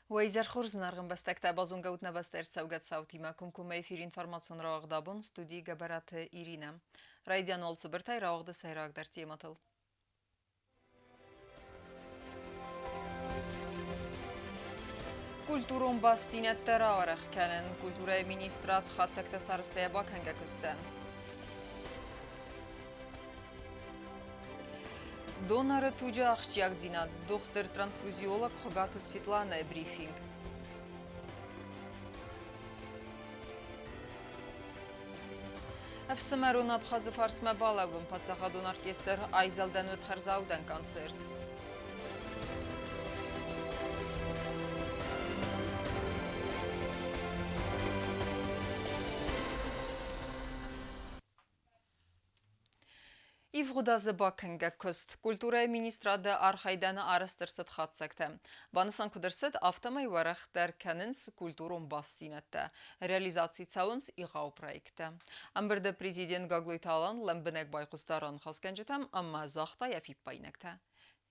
Weizar Khurznargın bestekte bazın gavutna bester sevgat savtima kumkume efir informasyon ravagdabun studi gabaratı İrina. Raydian olsa birtay ravagda sayragdar tiyamatıl. Kulturun bastinette ravaraq kanen kultura ministrat khatsekte sarıstaya bakanga küsten. Доноры туджа Ахчагдина, доктор-трансфузиолог Хогата Светлана брифинг. Афсамарун Абхазы Фарсма Балавым, Пацахадун оркестр Айзалдан Өтхарзаудан концерт. Ивгудазы Бакенге күст. Культура министрады архайданы арастырсыд хатсакты. Банысан кудырсыд автомай варах дәр кәнінс культурун бастинетті. Реализации цауынс иғау проекты. Амбірді президент Гаглой Талан ләмбінек байқұстарын хасканжытам, амма зақта яфип байнекті.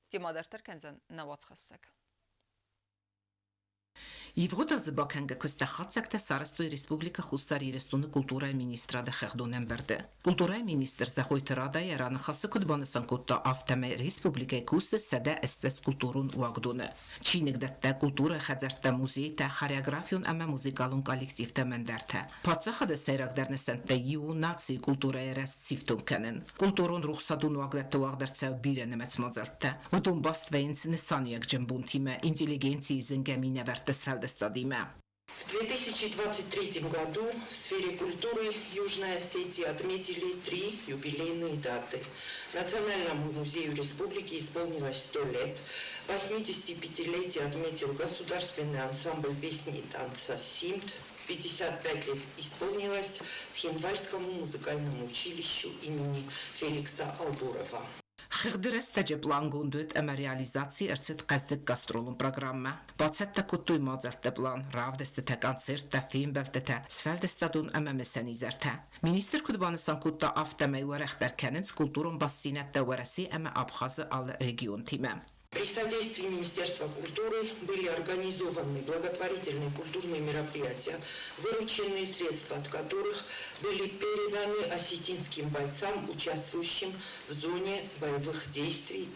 Темадартар кәнзен навац хассак. Ivrodazı Bakenge köste hatsakta Sarastoy Respublika Xusari Restunu Kultura Ministrada Xeğdonen berdi. Kultura Ministr zahoytırada yaranı xası kudbanısan kutta aftame Respublika kusse sede estes kulturun uagdunu. Çiğnigdette kultura xəzərtdə muzeyte, xoreografiyon ama muzikalun kolektivte menderte. Patsaxada seyragderne sentde yiu nazi kulturaya rest siftunkenin. Kulturun ruxsadun uagdette uagdartsev birenemets mazartte. Udun bastvejnc nesanijak džembuntime, интеллигенции зенгаминя вертесфелдестадиме. В 2023 году в сфере культуры Южной Осетии отметили 3 юбилейные даты. Национальному музею республики исполнилось 100 лет, 85-летие отметил государственный ансамбль песни и танца «Симт», 55 лет исполнилось Цхинвальскому музыкальному училищу имени Феликса Албурова. Xıqdırəstəcə plan qundut əmə realizasiya ərçət qəzdik qastrolun proqramma. Bacətdə kuttuy mazəltdə plan, ravdəstə tə konsertdə, film bəltətə, sfəldəstədun əmə məsənizərtə. Minister kudbanısan kutta aftəməy və rəxdərkənin kulturun bassinətdə vərəsi əmə Abxazı al region timə. При содействии Министерства культуры были организованы благотворительные культурные мероприятия, вырученные средства от которых были переданы осетинским бойцам, участвующим в зоне боевых действий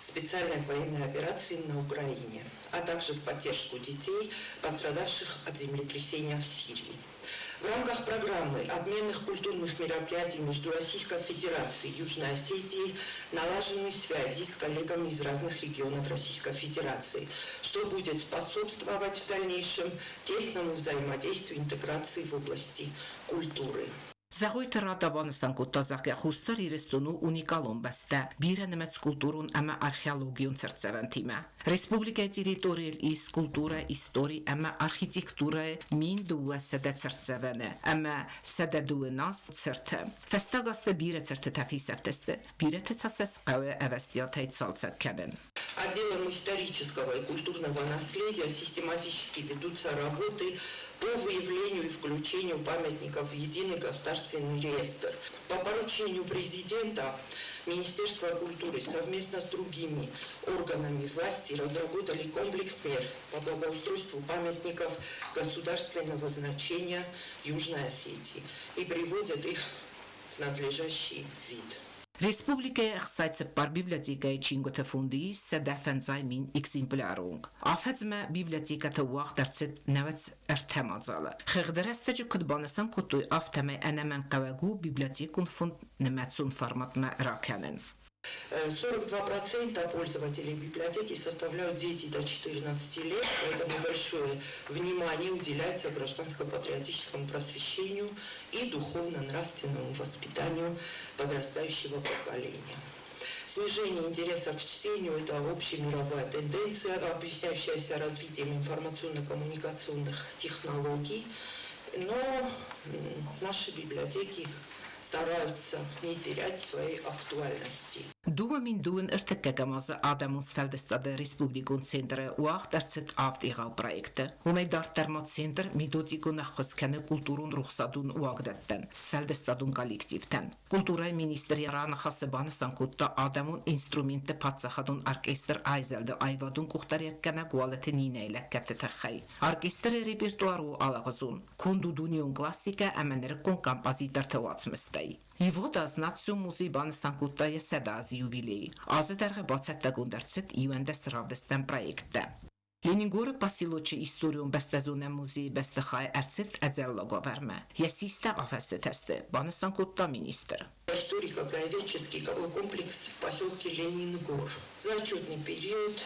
специальной военной операции на Украине, а также в поддержку детей, пострадавших от землетрясения в Сирии. В рамках программы обменных культурных мероприятий между Российской Федерацией и Южной Осетией налажены связи с коллегами из разных регионов Российской Федерации, что будет способствовать в дальнейшем тесному взаимодействию и интеграции в области культуры. Zahoytırada banısan kuttazaqya Xusari Restunu unikalon bəstə, birənəməts kulturun əmə arxeologiyon çərçəvəntimə. Respublika teritorial is kultura, istori əmə arxitektura min duva sədə çərçəvənə, əmə sədə duva nas çərtə. Fəstəqasda birə çərtə təfisəftəstə, birə tətəsəs qəvə əvəstiyatay çalçəkkənin. Отделом исторического и культурного наследия систематически ведутся работы по выявлению и включению памятников в единый государственный реестр. По поручению президента Министерство культуры совместно с другими органами власти разработали комплекс мер по благоустройству памятников государственного значения Южной Осетии и приводят их в надлежащий вид. Respublikaya ixtisayçıppar bibliotekaya çingöte fundi sedefenzay min eksemplarung. Afedzme bibliotekata waq derçet nevets ertemazalı. Xıqdərəstəcə kudbanısan kutuy aftemay ənəmən qavagu bibliotekun fund nemetsun formatma rakənin. 42% пользователей библиотеки составляют дети до 14 лет, поэтому большое внимание уделяется гражданско-патриотическому просвещению и духовно-нравственному воспитанию подрастающего поколения. Снижение интереса к чтению – это общемировая тенденция, объясняющаяся развитием информационно-коммуникационных технологий, но наши библиотеки стараются не терять своей актуальности. Դումին դուն ըրտեկեգամազը Ադամուս Ֆելդեստադը Ռեսպուբլիկուն ցենտրը ուախ դարձետ ավտ եղալ պրոյեկտը ումեյ դարտերմա ցենտր միդոտիկու նախոսքանը կուլտուրուն ռուխսադուն ուագդետտեն Սվելդեստադուն կոլեկտիվտեն Կուլտուրայի մինիստրի րանախասեբանը սանկուտտա Ադամուն ինստրումենտը փածախադուն օրկեստր այզելդը այվադուն կուխտարյակկանը գուալեթը նինեյլը կետեթախայ օրկեստրը ռեպերտուարու ալաղազուն քոնդուդունիուն կլասիկա ամեները կոն կամպոզիտոր թվացմստay Իվոդ ազնացու մուզիբան սանկուտտայը սեդազի юбилей. Азы дәргә бацатта гундерцет юендес равдестен проекте. Ленингоры пасилочи историон бестезуне музей бестехай эрцет эзеллого верме. Ясиста афесте тесте. Банасан кутта министр. Историко-краеведческий комплекс в поселке Ленингор. За отчетный период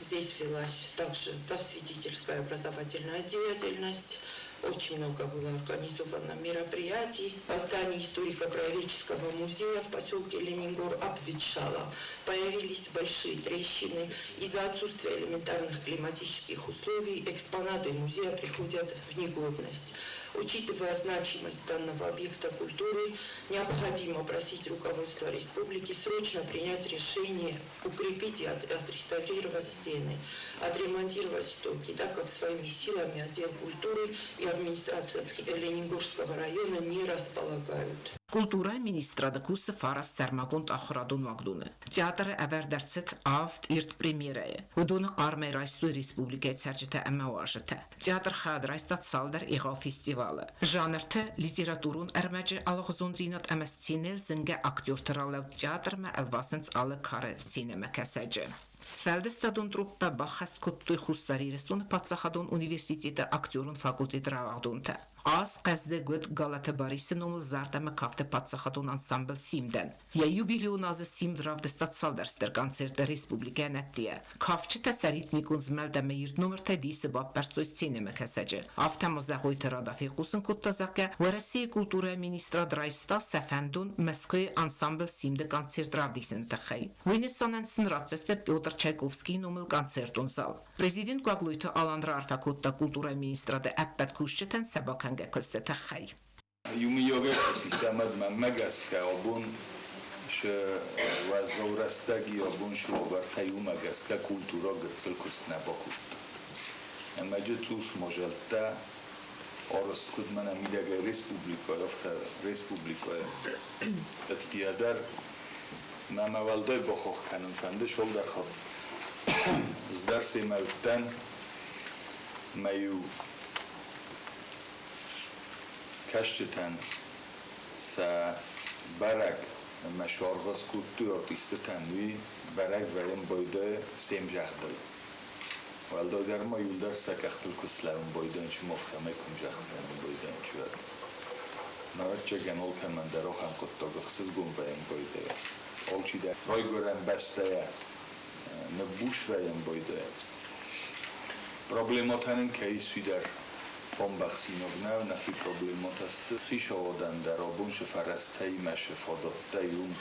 здесь велась также просветительская образовательная деятельность. Очень много было организовано мероприятий. Здание историко-краеведческого музея в поселке Ленингор обветшало. Появились большие трещины. Из-за отсутствия элементарных климатических условий экспонаты музея приходят в негодность. Учитывая значимость данного объекта культуры, необходимо просить руководство республики срочно принять решение укрепить и отреставрировать стены, отремонтировать стоки, так как своими силами отдел культуры и администрация Ленингорского района не располагают. Կուլտուրայի մինիստրադը կուսը ֆարաս սերմագոնտ ախրադուն վագդունը։ Թեատրը ավերդերցეთ ավտ իրտ պրեմիերայը։ Ուդոնը կարմեր այստու ռեսպուբլիկայի ցերջտը ամավաժտը։ Թեատր խադրայստատ սալդեր իղավ ֆեստիվալը։ Ժանրը լիտերատուրուն արմաջը ալղզոնձինատ ամսցինել զնգե ակտոր տրալավ թեատրը ալվասենց ալը քարը սինեմա կասեջը։ Սվելդեստադուն տրուպպը բախաստ կոտտույ խուսարի ռեստուն պացախադուն ունիվերսիտետը ակտորուն ֆակուլտետ ռավաղդունտը։ Աս qəzdə գոտ Galata Borisovnul zardama kafte patsaxadun ansambl Simden. Ya jubileun azı Simd ravdestat salderster koncertă Respublika nettiye. Kafçı təsərit mikun zmeldəmə yurt numər tədisi bab perstoy sinema kəsəcə. Avtamaza qoytı radafi qusun kuttazaqə Vərəsi Kultura Ministra Draysta Səfəndun Məskoy ansambl Simdə koncert ravdisin təxəy. Venisanən sınratsəstə Pyotr Çaykovski numul koncertun sal. Prezident Qaqluytu Alandra Arfakutta Kultura Ministrada Əppət Kuşçətən səbakan Костетахай. Юмиёве системат мамагас каобун ш вазгорастаги обун ш вартаюмагас ка культура гцел кустнабакут. Амаджетус можалта орст кудмана мидага республика афта республика тиадар мамавалдай бохох канун фанде шол дар хоб. Здарсе мавтан маю Kaşçıtan sa barak meşorgaz kuttu artistan vi barak verim boyda semjahdır. Valda derma yuldar sakahtul kuslavun boydan şu muhtame kumjahdan boydan şu. Navarça genol kamandar oxan kuttu gıxsız gumbayın boyda. Olçida roy gören bestaya ne buş verin boyda. Problemotanın keyisvidar Bombaxsinovna naxi problemot ast xishovodan dar obun shfarastay mashfodotayum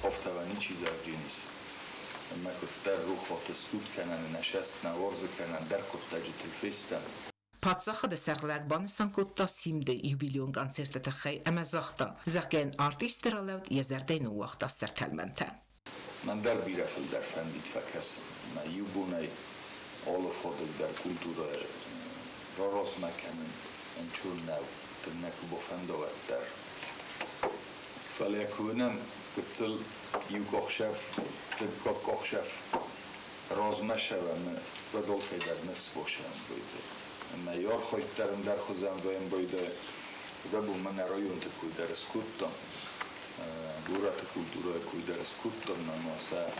oftavani chizar jinis makuttar ruxotskut kanan nashast navorz kanan dar kottajit festan Պատսախը դեսերլակ բանսան կոտտա սիմդե юбилеон կոնցերտը թխայ ամազախտա զակեն արտիստերալավ եզերդեն ու վախտաստեր թելմենտը Mandar birafel dar fandit fakas na yubunay olofodok dar kultura Roros mekanın ençurnav tırnak bofandovat der. Falyakunem kıtıl yukoxşaf tıkkok koxşaf rozmeşevem radol feder nefs boşan buydu. Ama yor xoytlarım der xuzam vayım buydu. Da bu mana rayon tıkuy der skuttam. Gurata kultura kuy der skuttam namasa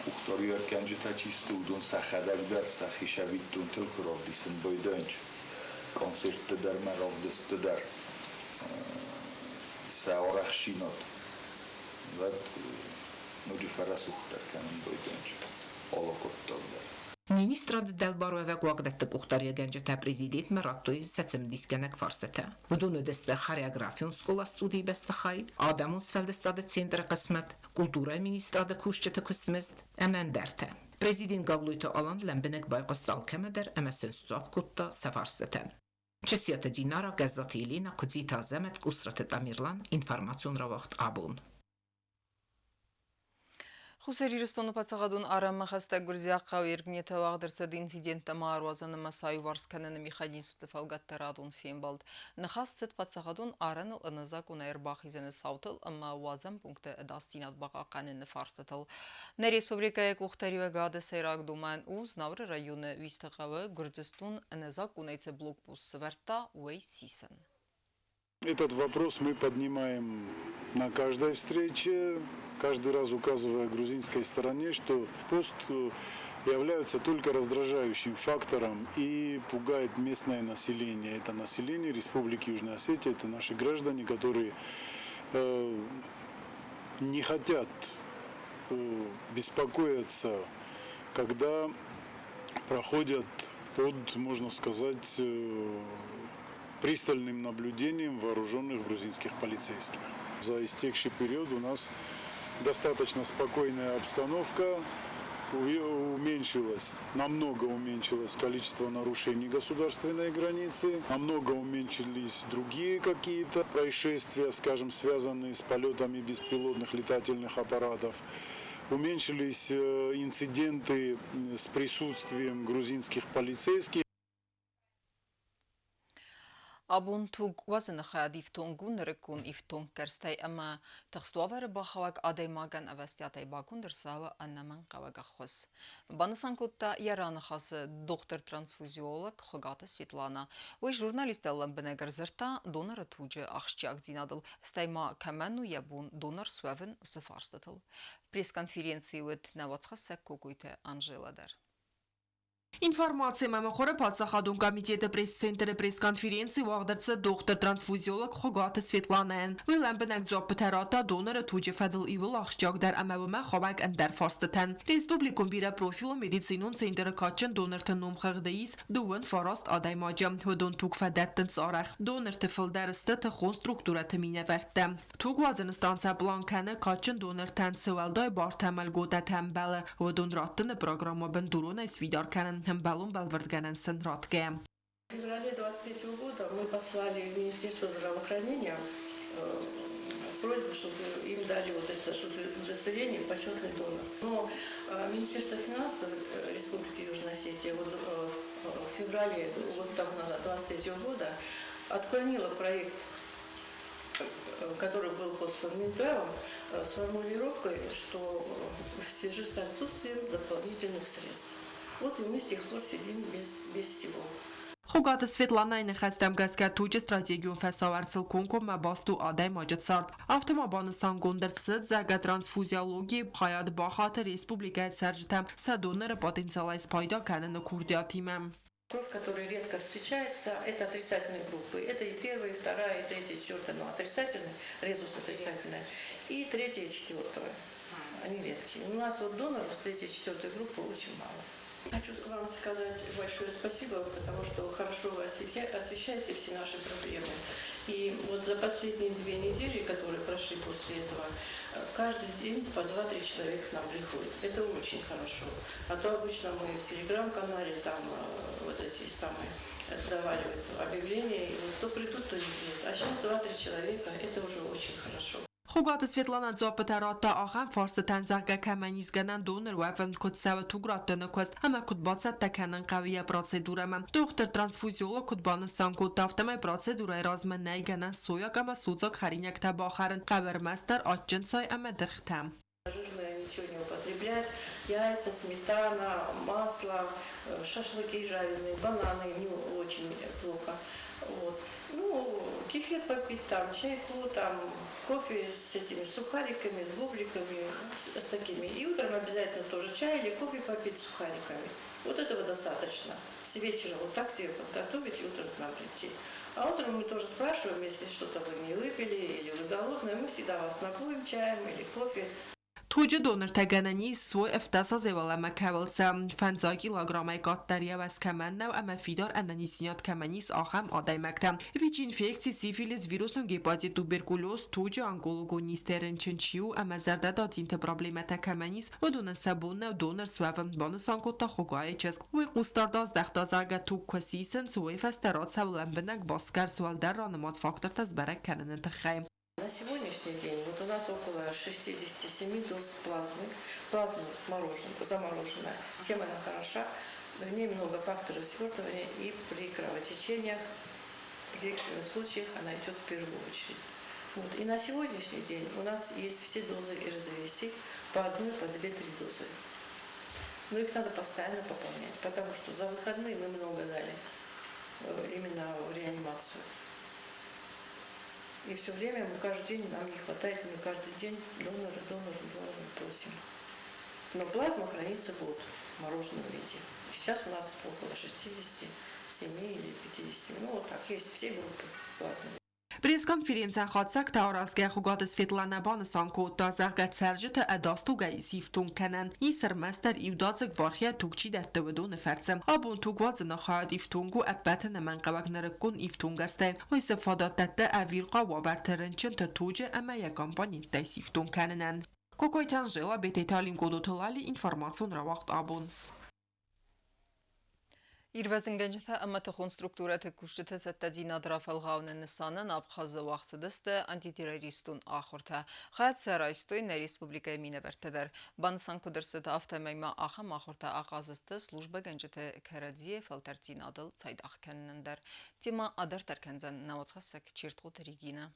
uxtoriyor kenci taçistu udun saxadak der saxişavittun tılkurov disin buydunç. Koncertdə dar məravdəstə dar səorəxşinot və mücifərəs uxtar kənin boydunç olokotdollar. Ministrad Delbarova Guagdette Kuxtarya Gəncətə prezident Mərattoy səçim diskənək farsətə. Budunu dəstə xoreografiyon skola studi bəstəxay, Adamun Sfeldestadə centrə qismət, Kultura Ministradə kuşçətə qismət, əmən dərtə. Prezident Qaqluytu alan ləmbinək bayqostal kəmədər əməsin susab kutta səfarsətən. Чесията динара газдата Елена Кодзита Земет Кусрата Тамирлан информацион равахт абун. Խուսերի Ռստոնը պացաղադուն արամը խստակ Գրզիաղ երգնետը վաղդրցդ ինցիդենտը մարուազանը մասայու վարսկանենը միխայդին սուտեվալգատտերադուն ֆիմբալդ նխաստցդ պացաղադուն արանыл ընызակ ու նայր բախիզենը սավտıl ըմա ուազան պունկտը դաստինատ բաղականենը ֆարստատıl Ներ Республикայը կուղտերի վեգադը սերագդուման ու զնավրը ռայունը վիստղավը Գրձստուն ընызակ ունայցը բլոկպուս սվերտա ուэй սիսեն Этот вопрос мы поднимаем на каждой встрече, каждый раз указывая грузинской стороне, что пост является только раздражающим фактором и пугает местное население. Это население Республики Южная Осетия, это наши граждане, которые не хотят беспокоиться, когда проходят под, можно сказать, пристальным наблюдением вооруженных грузинских полицейских. За истекший период у нас достаточно спокойная обстановка, намного уменьшилось количество нарушений государственной границы, намного уменьшились другие какие-то происшествия, скажем, связанные с полетами беспилотных летательных аппаратов. Уменьшились инциденты с присутствием грузинских полицейских. Abun tug wazn khad ifton gun rekun ifton kerstay ama taxstwaver baxawak aday magan avastiyatay bakun dersawa annaman qawaga khos Banasan kutta yaran khas doktor transfuziolog Khogata Svetlana ve jurnalist allan benegar zerta donor tuje axchak dinadıl stayma kamanu yabun donor swaven safarstatıl press-konferensiyi with navatsxas kokuyte Angeladar Информация мамахора Пацахадун комитета пресс-центра пресс-конференции вагдерца доктор трансфузиолог Хогата Светлана. Виламбенак зоптерата донора туджи фадл ивул ахшчак дар амавма хавак андер фарстатан. Республикум бира профилу медицинун центра качен донорта номхагдеис дуен фараст адай маджам ودون توک فدتن سارخ دونر تفل درسته تخون سترکتورت مینه ورده. توک وازنستانس بلانکنه کачен دونر تن سوالدای بارتمل گوده تنبله ودون راتن программа бендурона свидар канен балун балвардганен сенратге. В феврале 23 года мы послали в Министерство здравоохранения просьбу, чтобы им дали вот это удостоверение почетный донор. Но Министерство финансов Республики Южная Осетия вот в феврале вот так назад 23 года отклонило проект, который был послан Минздравом, с формулировкой, что в связи с отсутствием дополнительных средств. Вот и мы с тех пор сидим без всего. Хогата Светлана این خستم گست که توج استراتژیون فساورسل کنکم مباستو آدای ماجد سارد. автомобан сангондер сад зага трансфузиологии пхаяд ба хатер республика сержтам садонер потенциала спайда канен курдиатимам. Кровь, которая редко встречается, это отрицательные группы. Это и первая, и вторая, и третья, и четвертая, но отрицательная, резус отрицательная, и третья, и четвертая. Они редкие. У нас вот доноров с третьей, четвертой группы очень мало. Хочу вам сказать большое спасибо, потому что хорошо вы освещаете все наши проблемы. И вот за последние 2 недели, которые прошли после этого, каждый день по 2-3 человека к нам приходят. Это очень хорошо. А то обычно мы в телеграм-канале там вот эти самые давали объявления, и вот то придут, то не придут. А сейчас 2-3 человека, это уже очень хорошо. Хогата Светлана зоптерата ахам фарстан зага каманизганан донор вафен кутсава тугратана кваст ама кутбаца таканан қавия процедурама. Доктор трансфузиолог кутбаны санкут автомай процедура размен найганан сояк ама суцак хариняк табахарен қавермастер атчинсай ама дырхтам. Жирное ничего не употреблять, яйца, сметана, масло, шашлыки жареные, бананы не очень плохо. Вот. Ну, кефир попить, там, чайку, там, кофе с этими сухариками, с бубликами, с такими. И утром обязательно тоже чай или кофе попить с сухариками. Вот этого достаточно. С вечера вот так себе подготовить и утром к нам прийти. А утром мы тоже спрашиваем, если что-то вы не выпили или вы голодные, мы всегда вас напоим чаем или кофе. توج دونر تگننی سوی افتاساز ولا مکولسم 50 کیلوگرم قطریه و کمن نو اما فیدار اننی زیاد کمنیس آخم آدای مکتم ویچ اینفکسی سیفیلیس ویروسون گیپازی توبرکولوز توج آنگولوگو نیسترن چنچیو اما زرده دادین ته پروبلمت کمنیس و دون سبون و دونر سوفم بانسان کوتا خوگای چسک و قوستارداز دختازاگه تو کسیسن سوی فسترات سولن بنک باسکر سوال در رانمات فاکتور تز برک کنن تخیم. На сегодняшний день вот у нас около 67 доз плазмы. Плазма замороженная. Чем она хороша? В ней много факторов свертывания, и при кровотечениях, при экстренных случаях она идет в первую очередь. Вот. И на сегодняшний день у нас есть все дозы РЗВС по одной, по 2-3 дозы. Но их надо постоянно пополнять, потому что за выходные мы много дали именно в реанимацию. И все время мы каждый день, нам не хватает, мы каждый день доноры просим. Но плазма хранится год в мороженом виде. Сейчас у нас около 67 или 50, ну вот так, есть все группы плазмы. Пресс-конференция хатсак таураске хугат Светлана Банасанко та загат сержета адастугай сифтун канан и серместер иудацик бархия тугчи даттавдун ферцем абун тугваз нахад ифтунгу аббатна манqabak narakun iftungarste و استفادات داده اویرقا و برترنچن تا توجه اما یک کمپانی تا سیفتون کننن. کوکوی تنجلا به تیتالین گودوتلالی اینفورماسیون را وقت آبون. Իրվեզնգենջթը ըմտխուն ստրուկտուրեթը կուշտը ծետտադին ադրաֆալղաունը նսանն ապխազը վաղցդստը անտիտիրարիստուն ախորթը խայත් սերայստույն ռեսպուբլիկայի մինևերթեդեր բանսան կուդրսըտ ավտեմայմա ախամ ախորթը աղազստը սլուժբը գենջթը քերադիե ֆալտերցին ադլ ծայդ ախքենննդեր տիմա ադր տերքենձեն նավոցխասեք չիրտղուտ ռիգինը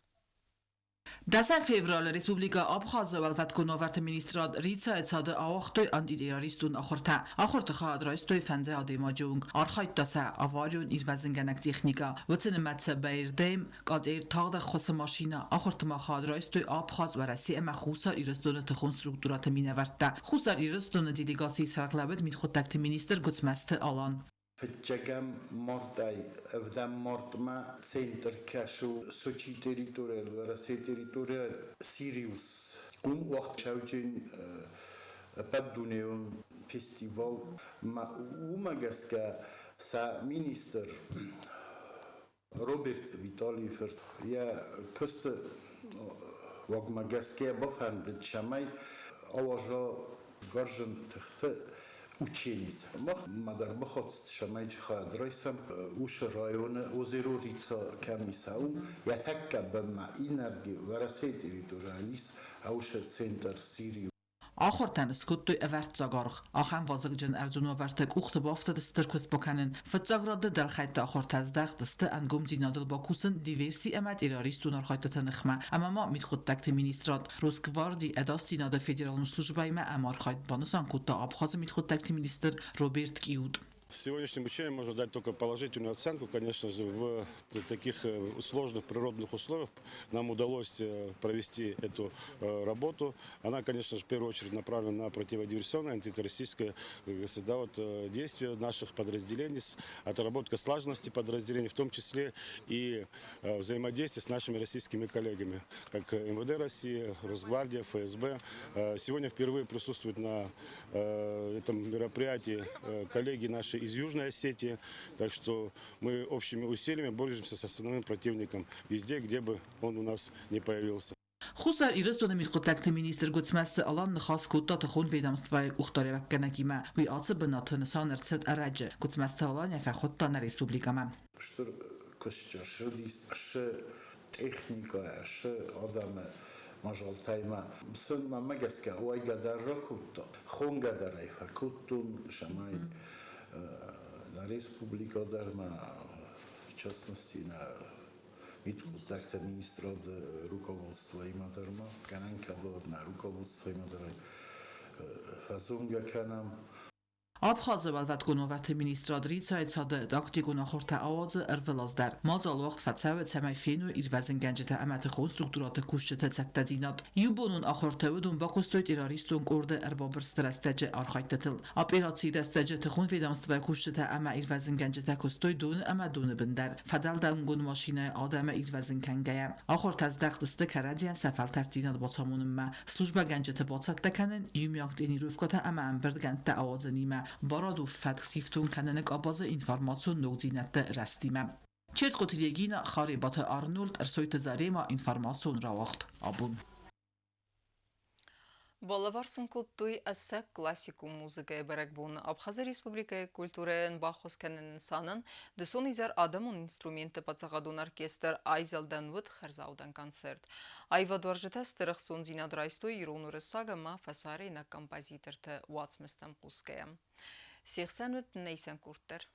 10 fevral Respublika Abxazia vatkonovart ministrad Rica etsade aoxtoy antiterroristun axorta xadraistoy fenze ademajung arxaytasa avarion irvezingenek texnika votsen matse beirdem qader tağda xosa maşina axortma xadraistoy Abxaz varasi ema xusa irstona txon strukturat minevartda xusar irstona delegasi saraklabet mitxotak minister gotsmaste alan Fitchagam mortai avdam mortma center cashu sochi territorial verase territorial Sirius waqt shawjin padduneum festival ma umagaska sa minister Robert Vitali ya koste wagmagaska bafand shamay awaja garjan takhta ученит. Мах мадар бахот шамайч хадрайсам уш района озерурица камисау ятакка бама энерги варасе территориалис ауш центр Сирию Ахортан скутtoy эвертzagarg ахам вазыгжын Эрзуноварtek ухты бафтады стыркус баканын фытзаграды далхайта ахортаздахтысты ангом динадыл бакусын диверси эмат террористун архайта танıхма амама митхоттакты министрат Роскварди эдастинада федеральну службайма амархайт банысан кутта Абхазы митхоттакты министр Роберт Киуд Сегодняшним учением можно дать только положительную оценку. Конечно же, в таких сложных природных условиях нам удалось провести эту работу. Она, конечно же, в первую очередь направлена на противодиверсионное, антитеррористическое действие наших подразделений, отработка слаженности подразделений, в том числе и взаимодействие с нашими российскими коллегами, как МВД России, Росгвардия, ФСБ. Сегодня впервые присутствуют на этом мероприятии коллеги наши из Южной Осетии, так что мы общими усилиями боремся с основным противником везде, где бы он у нас не появился. Xusar irstona mitxotakte minister gotsmaste alan nxas kutta txon vedamstvay uxtare vakkanakima vi atse benatne sanertset araje gotsmaste alan ya faxotta na respublikama Что косчашдис ш техника ш адаме мажалтайма сын мамагаска ойгадарракутта хонгадарай факуттун шамай на республика дарма в частности на Митхоттакта министра руководства има дарма кананка на руководство има дарай фазунга канам Abxazı vatkonovart ministrad Rica etsade daktigon axorta awazı ervelazdar mazal vaqt fatsavet semay fenu irvezingencete amat konstrukturatı kuşçete tsattadinat yubonun axorta udun bakostoy terroristun korda erbabır strastece arxaytatıl operatsiya dastece txon vedamstva kuşçete ama irvezingencete kostoy don ama don bindar fadal dangun maşina adama irvezinkengaya axorta zdaqtiste karadian safal tertinat basamunun ma slujba gencete batsattakanen yumyaq denirufkata ama amberdgante awazınima Baradu fat siftun kananek abazı informasyon nogzinette rastime. Çertkotilegina xaribatı Arnold ersoyte zarema informasyon ravaqt abun. Балаварсын куттуй әсәк классику музыкая бәрәк Абхазия Республикая культураен бахос кәнен санын, десон изар адамун инструменты пацағадун оркестр Айзалдан вуд хәрзаудан концерт. Айва дворжета стырық сон зинадрайстой иронуры сагама фасары на композиторты Уацместам Куская. Сехсан вуд нейсен курттер.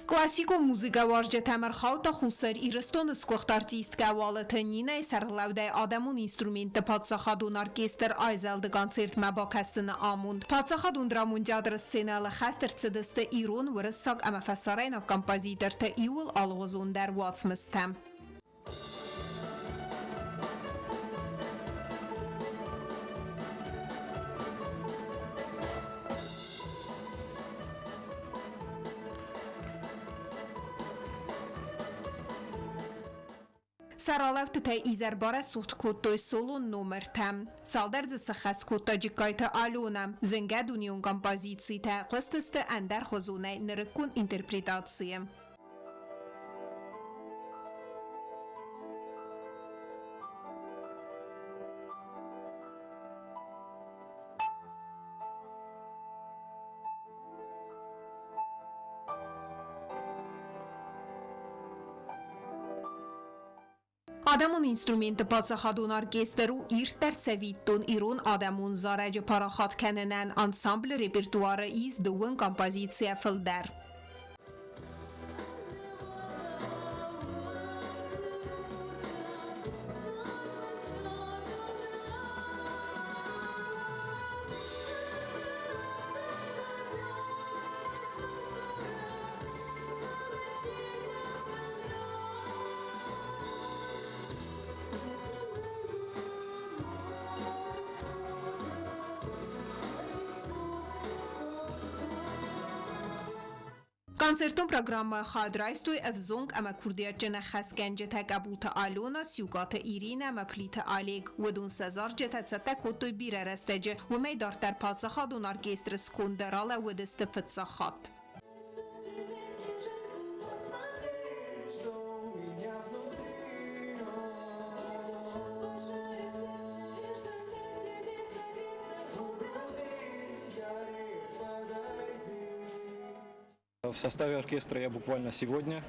Классико музыка варжа тамархаута хусар ирстон скохт артист кавалата нина сарлаудай адамун инструменты патсахадун оркестр Айзалды концерт мабакасына амунд. Патсахадун драмун театр сценалы хастер цедесте ирон вырысак ама фасарайна композиторта иул алғызун дар Уацместам. Саралавты та изербара сухт куттой солун номер там. Салдерзы сахас кутта джикайта алюнам. Зенга дунион композиции та қостысты андар хозунай нырыккун интерпретации. Адамун инструменты пацахадун оркестру иртер цевиттун ирун адамун зарajı парахат кененен ансамбль репертуары из дуын композиция филдер. Концертон программа хадрайстуй эвзонг ама курдиячена хасгенже такабута алона сюгата ирина ама плита алег wedun сазар жета цата котуй бире растеже вмей дартер пацахадун оркестр скундерала wedeste фитсахат. В составе оркестра я буквально сегодня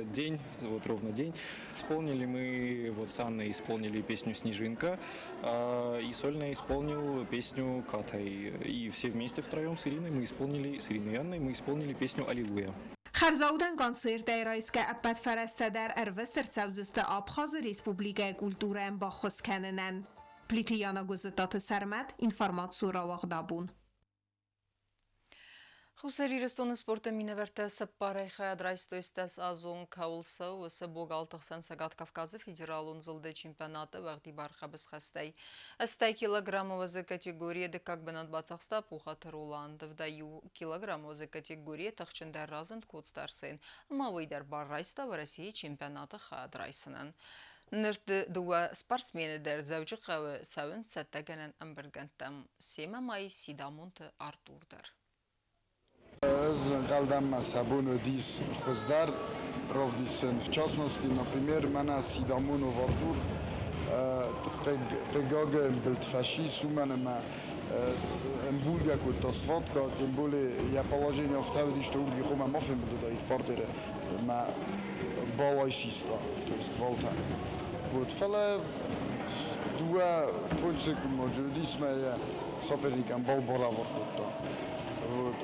день, вот ровно день. Исполнили мы, вот с Анной исполнили песню «Снежинка», и сольно исполнил песню «Катай». И все вместе втроем с Ириной с Ириной и Анной мы исполнили песню «Аллилуйя». Харзауден концерт райска аппат фарастадар эрвестер савзыста Абхаз Республика культураен бахос кененен. Плитияна гузетаты сармат информацию равагдабун. Хусари рестон спорта миневерте саппарайха адрайстойстас азон каулса усы богалтықсан сагат Кавказы федералун зылды чемпионаты вағди бархабыз хастай. Астай килограммовызы категорияды как бы над бацақста пуха тыруланды. Вдаю килограммовызы категория тақчындар разын кодстарсын. Мавыйдар баррайста в России чемпионаты хадрайсынын. Нырды дуа спортсменедер зәвжі қауы сәуін сәттәгенен әмбіргенттім. Сема май сидамунты Артурдар. Qaldanma Sabunu dis Khozdar rovdisen в частности, например, мана Сидамуну Вартур пегоге бил фашист, у мене ма Булга кото сходка, тем более я положение в тавиди, что урги хома мофем буду да их портере ма балой систа, то есть волта. Вот фала дуа функция може дисме я соперникам балбора вартута. Вот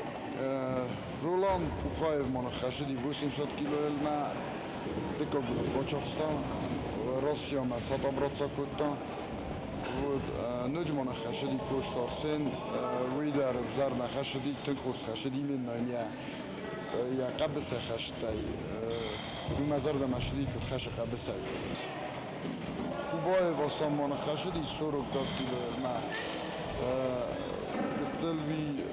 Роланд Пухаев мана хашиди 800 кило элма деког Бочохстан, Россия ма сатабраца кутта. Вот нуджмана хашиди Коштарсен, Уидар Зарна хашиди Тенкурс хашиди мен я кабса хаштай. Бимазарда машиди кут хаша кабса. Кубаев осам мана хашиди 40 кило элма. Целви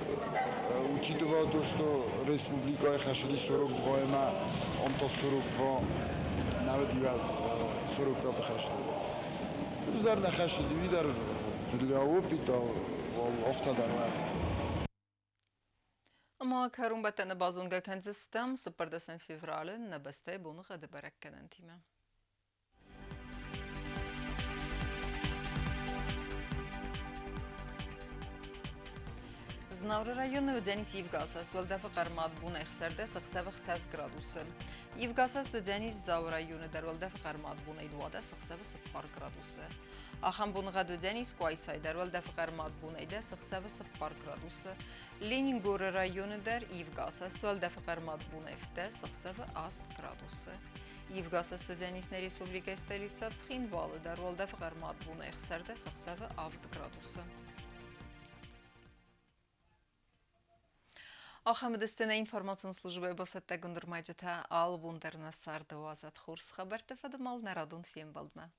учитывая то, что республика хашиди 42 ема, он то 42, навіть я 45 хашиди. Взарна хашиди видар для опыта офтадарват. Ama karun betene bazonga kenzistem 0 fevralı nebeste bunu gade berekken. Znavra rayonu Ödzenis Yivgasas Valdafaqar madbun exserde 6 gradusy. Yivgasas Ödzenis Zav rayonu der Valdafaqar madbun edwada 6 gradusy. Axambunğa Ödzenis Qaysay der Valdafaqar madbun ede 6 gradusy. Leningor rayonu der Yivgasas Valdafaqar madbun efte 6 gradusy. Yivgasas Ödzenisne Respublika stolica Ცხინვალ der Valdafaqar madbun exserde 6 gradusy. Ахамедестене информационна служба босатта гундурмайжата ал бундерна сарды азат хурс хабарта фадамал нарадун фем балдма.